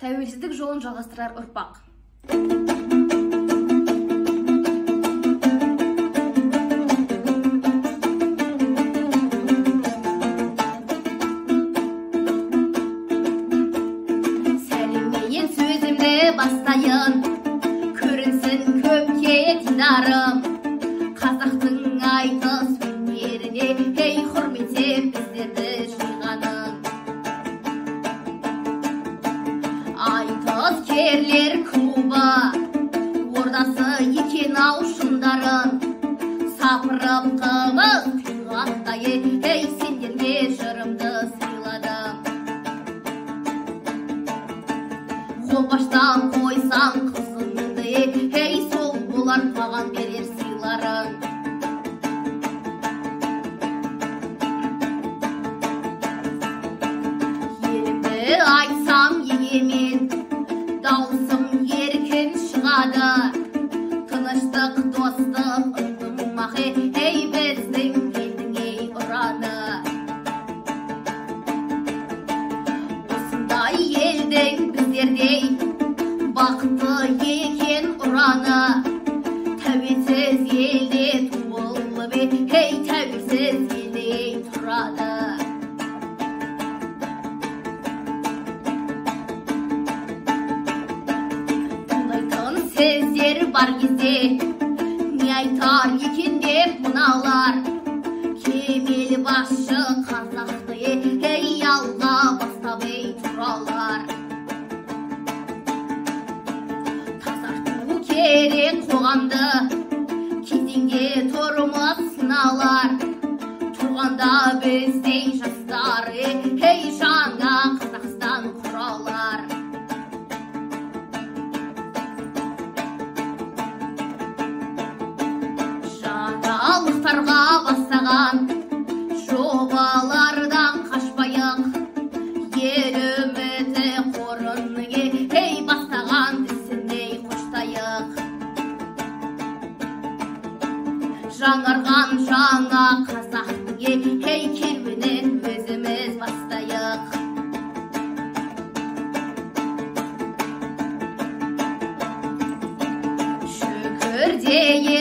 тәуелсіздік жолын жалғастырар ұрпақ. Сәлеммен сөзімді бастайын, көрінсін көпке динарым. Қазақтың айтыс өнеріне ей құрметтеп біздерді жиғаның. Айтыс керлер клубы ордасы екен ау шындарын. Сапырып қымыз құйғандай ей сендерге жырымды сыйладым. Қолбаштан қойсаң қызыңды ей сол болар маған берер сыйларың. Елімді айтсам егемен, даусым еркін шығады. Тыныштық, достық, ынтымақ ей біздің елдің ей ұраны. Осындай елдің біздердей бақытты екен ұраны. Тәуелсіз елде туылып ей тәуелсіз елде тұрады. Тыңдайтын сөздер бар кезде не айтар екен деп мыналар. Кемел басшы қазақты ей алға бастап ей тұралар. Тазарту керек қоғамды, кезеңде тұрмыз сыналар. Тұрғанда біздей жастар ей жаңа Қазақстан құралар. Жаңалықтарға бастаған жобалардан қашпайық. Ел үміті қорын ей бастаған ісіней қоштайық. Жаңарған жаңа қазақтың ей керуенін өзіміз бастайық. Шүкір дейін